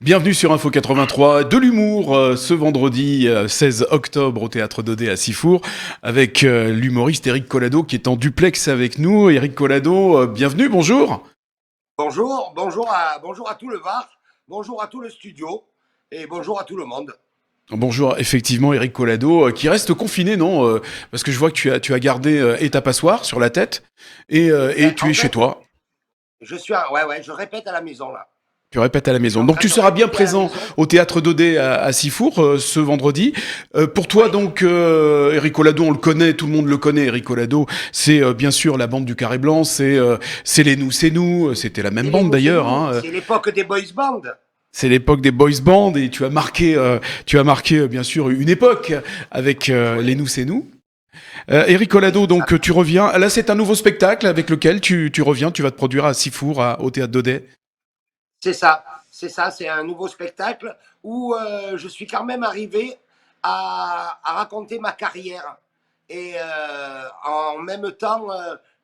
Bienvenue sur Info 83, de l'humour ce vendredi 16 octobre au Théâtre Daudet à Sifour avec l'humoriste Éric Collado qui est en duplex avec nous. Éric Collado, bienvenue, bonjour. Bonjour, bonjour à tout le Var, bonjour à tout le studio et bonjour à tout le monde. Bonjour, effectivement, Éric Collado qui reste confiné, non parce que je vois que tu as gardé et ta passoire sur la tête et tu En es chez fait, toi. je répète à la maison là. Tu répètes à la Je suis maison. en Donc train tu de seras bien répéter à la présent maison. au Théâtre Daudet à Sifour ce vendredi. Pour toi Oui, donc, Éric Collado, on le connaît, tout le monde le connaît. Éric Collado, c'est bien sûr la bande du Carré Blanc, c'est les Nous, c'est nous. C'était la même bande c'est d'ailleurs. nous, Hein. c'est l'époque des boys bands. C'est l'époque des boys bands et tu as marqué bien sûr une époque avec les Oui, Nous, c'est nous. Éric oui, Collado, c'est ça. donc tu reviens. Là, c'est un nouveau spectacle avec lequel tu reviens. Tu vas te produire à Sifour, au Théâtre Daudet. C'est un nouveau spectacle où je suis quand même arrivé à raconter ma carrière et en même temps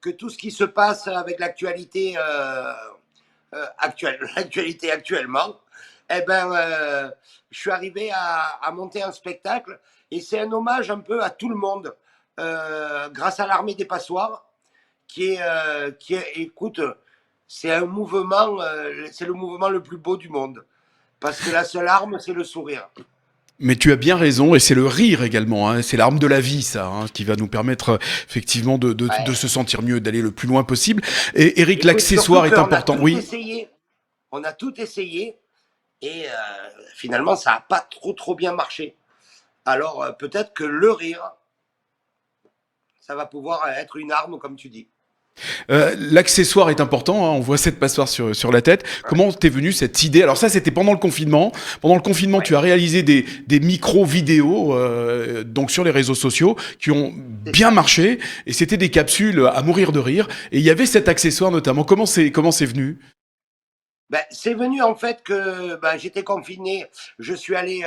que tout ce qui se passe avec l'actualité l'actualité actuellement, eh ben, je suis arrivé à monter un spectacle et c'est un hommage un peu à tout le monde grâce à l'armée des passoires écoute, c'est un mouvement, c'est le mouvement le plus beau du monde parce que la seule arme, c'est le sourire. Mais tu as bien raison, et c'est le rire également, hein, c'est l'arme de la vie, ça, hein, qui va nous permettre effectivement de Ouais. se sentir mieux, d'aller le plus loin possible. Et Eric, Écoute, surtout l'accessoire est qu'on a important, tout oui. essayé, on a tout essayé et finalement, ça n'a pas trop bien marché. Alors peut-être que le rire, ça va pouvoir être une arme, comme tu dis. L'accessoire est important, hein, on voit cette passoire sur la tête. Ouais. Comment t'es venue cette idée? Alors ça, c'était pendant le confinement. Pendant le confinement, tu Ouais, as réalisé des micro-vidéos donc sur les réseaux sociaux qui ont c'est bien ça. marché, et c'était des capsules à mourir de rire. Et il y avait cet accessoire notamment. Comment c'est venu? Ben, c'est venu en fait que ben, j'étais confiné. Je suis allé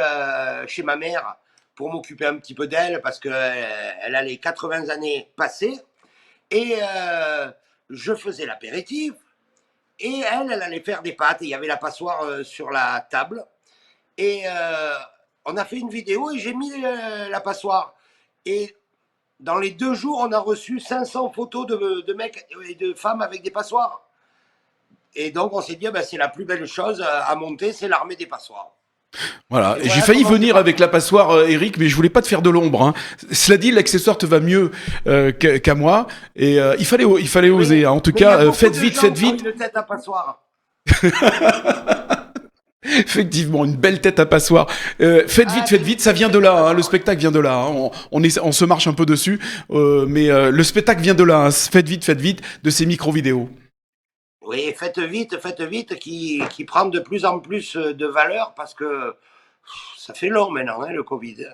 chez ma mère pour m'occuper un petit peu d'elle parce qu'elle a les 80 années passées. Et je faisais l'apéritif. Et elle allait faire des pâtes. Et il y avait la passoire sur la table. Et on a fait une vidéo et j'ai mis la passoire. Et dans les 2 jours, on a reçu 500 photos de mecs et de femmes avec des passoires. Et donc, on s'est dit, ben, c'est la plus belle chose à monter, c'est l'armée des passoires. Voilà, Et et j'ai voilà failli comment c'est venir avec parti. la passoire, Eric, mais je voulais pas te faire de l'ombre. Hein. Cela dit, l'accessoire te va mieux qu'à moi, et il fallait oser. Oui, Hein. En tout mais il y a cas, beaucoup faites de vite, gens faites qui ont vite. une tête à passoire. Effectivement, une belle tête à passoire. Ah, Faites j'ai une vite, ça belle vient de tête à là. Hein. Le passoire. spectacle vient de là. Hein. On se marche un peu dessus, mais le spectacle vient de là. Hein. Faites vite, de ces micro-vidéos. Oui, faites vite, qui prend de plus en plus de valeur parce que ça fait long maintenant, hein, le Covid.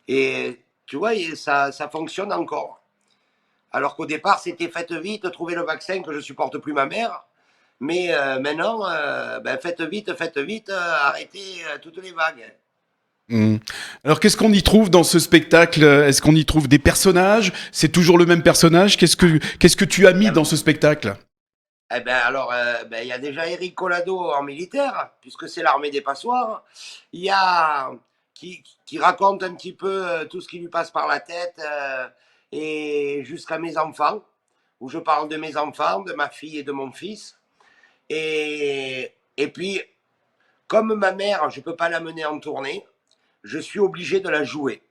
Et tu vois, ça fonctionne encore. Alors qu'au départ, c'était faites vite, trouvez le vaccin que je supporte plus ma mère. Mais maintenant, ben, faites vite, arrêtez toutes les vagues. Hmm. Alors, qu'est-ce qu'on y trouve dans ce spectacle? Est-ce qu'on y trouve des personnages? C'est toujours le même personnage? Qu'est-ce que tu as mis Ben, dans ce spectacle? eh ben alors, ben, il y a déjà Eric Collado en militaire, puisque c'est l'armée des passoires. Il y a qui raconte un petit peu tout ce qui lui passe par la tête et jusqu'à mes enfants, où je parle de mes enfants, de ma fille et de mon fils. Et puis, comme ma mère, je ne peux pas la mener en tournée, je suis obligé de la jouer.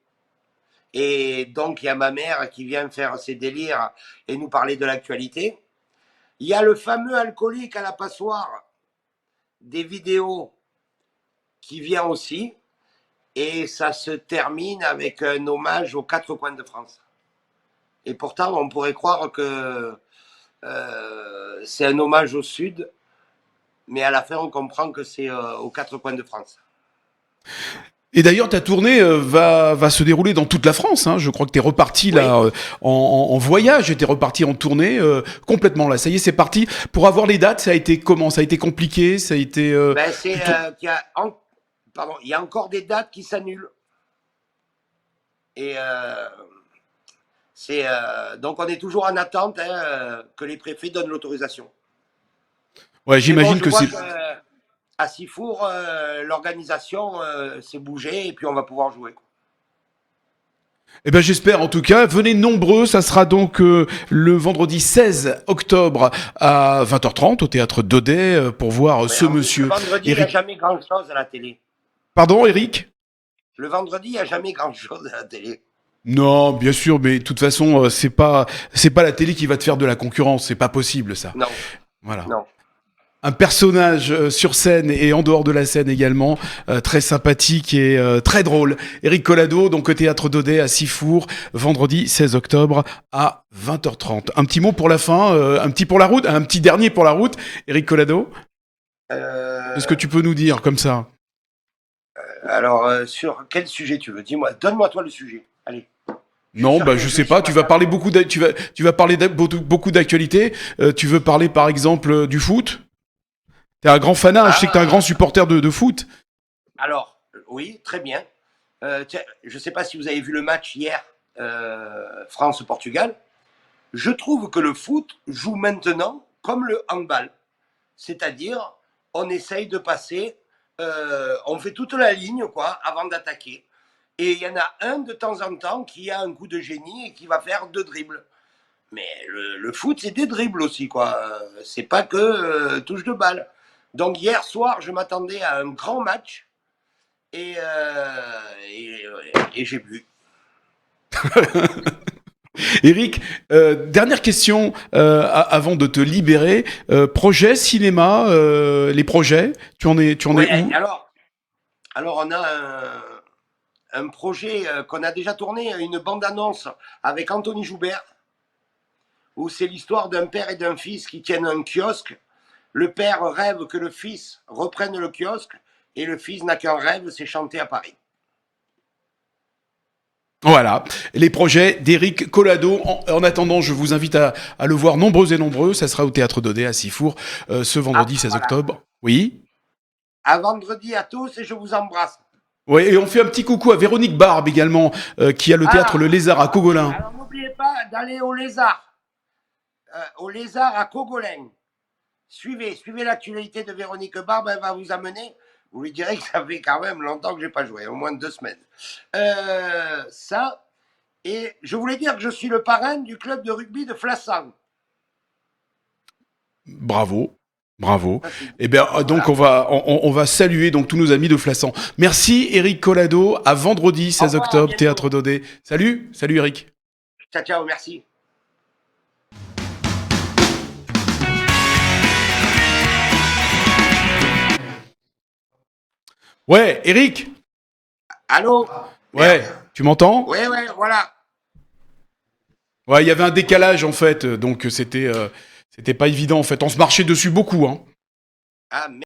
Et donc, il y a ma mère qui vient faire ses délires et nous parler de l'actualité. Il y a le fameux alcoolique à la passoire des vidéos qui vient aussi. Et ça se termine avec un hommage aux quatre coins de France. Et pourtant, on pourrait croire que c'est un hommage au Sud, mais à la fin, on comprend que c'est aux quatre coins de France. Et d'ailleurs, ta tournée va se dérouler dans toute la France. Hein. Je crois que tu es reparti là Oui, en voyage, et tu es reparti en tournée complètement là. Ça y est, c'est parti. Pour avoir les dates, ça a été comment? Ça a été compliqué? Ça a été ben c'est plutôt... pardon, il y a encore des dates qui s'annulent. Et donc on est toujours en attente hein, que les préfets donnent l'autorisation. Ouais, Mais bon, j'imagine je que vois c'est... que à Sifour, l'organisation s'est bougée et puis on va pouvoir jouer. Eh ben j'espère en tout cas. Venez nombreux, ça sera donc le vendredi 16 octobre à 20h30 au théâtre Daudet pour voir Ouais, ce en plus, le monsieur vendredi, il n'y a Eric. jamais grand-chose à la télé. Pardon, Eric? Le vendredi, il n'y a jamais grand-chose à la télé. Non, bien sûr, mais de toute façon, c'est pas la télé qui va te faire de la concurrence, c'est pas possible ça. Non, Voilà. non. Un personnage sur scène et en dehors de la scène également, très sympathique et très drôle. Éric Collado, donc au théâtre Daudet à Sifour, vendredi 16 octobre à 20h30. Un petit mot pour la fin, un petit pour la route, un petit dernier pour la route. Éric Collado, qu'est-ce que tu peux nous dire comme ça? Alors, sur quel sujet tu veux? Dis-moi, donne-moi toi le sujet. Allez. Je suis Non, sûr bah que je je vais sais pas. sur Tu ma vas table. parler tu vas parler beaucoup d'actualités. Tu veux parler par exemple du foot? T'es un grand fanat. Je sais que t'es un grand Ah, supporter de foot. alors, oui, très bien. Tiens, je ne sais pas si vous avez vu le match hier, France-Portugal. Je trouve que le foot joue maintenant comme le handball. C'est-à-dire, on essaye de passer, on fait toute la ligne quoi, avant d'attaquer. Et il y en a un de temps en temps qui a un coup de génie et qui va faire 2 dribbles. Mais le foot, c'est des dribbles aussi, quoi. C'est pas que touche de balle. Donc hier soir, je m'attendais à un grand match et, et j'ai bu. Eric, dernière question avant de te libérer. Projet cinéma, les projets, tu en es Ouais, où? alors on a un projet qu'on a déjà tourné, une bande-annonce avec Anthony Joubert, où c'est l'histoire d'un père et d'un fils qui tiennent un kiosque. Le père rêve que le fils reprenne le kiosque et le fils n'a qu'un rêve, c'est chanter à Paris. Voilà, les projets d'Eric Collado. En attendant, je vous invite à le voir nombreux et nombreux. Ça sera au théâtre Daudet à Sifour ce Ah, vendredi 16 voilà. octobre. Oui. À vendredi à tous et je vous embrasse. Ouais, et on fait un petit coucou à Véronique Barbe également, qui a le théâtre Ah, Le Lézard à Cogolin. alors n'oubliez pas d'aller au lézard à Cogolin. Suivez l'actualité de Véronique Barbe, elle va vous amener. Vous lui direz que ça fait quand même longtemps que je n'ai pas joué, au moins 2 semaines. Ça, et je voulais dire que je suis le parrain du club de rugby de Flassan. Bravo. Bravo. Ça, Eh bien, donc voilà. on va saluer donc tous nos amis de Flassan. Merci Eric Collado. À vendredi Au 16 revoir, à octobre, théâtre bientôt. Daudet. Salut, salut Eric. Ciao, ciao, merci. Ouais, Eric. Allô? Ouais, Merde. tu m'entends? Ouais, ouais, voilà. Ouais, il y avait un décalage en fait, donc c'était pas évident en fait. On se marchait dessus beaucoup, hein. Ah, merde.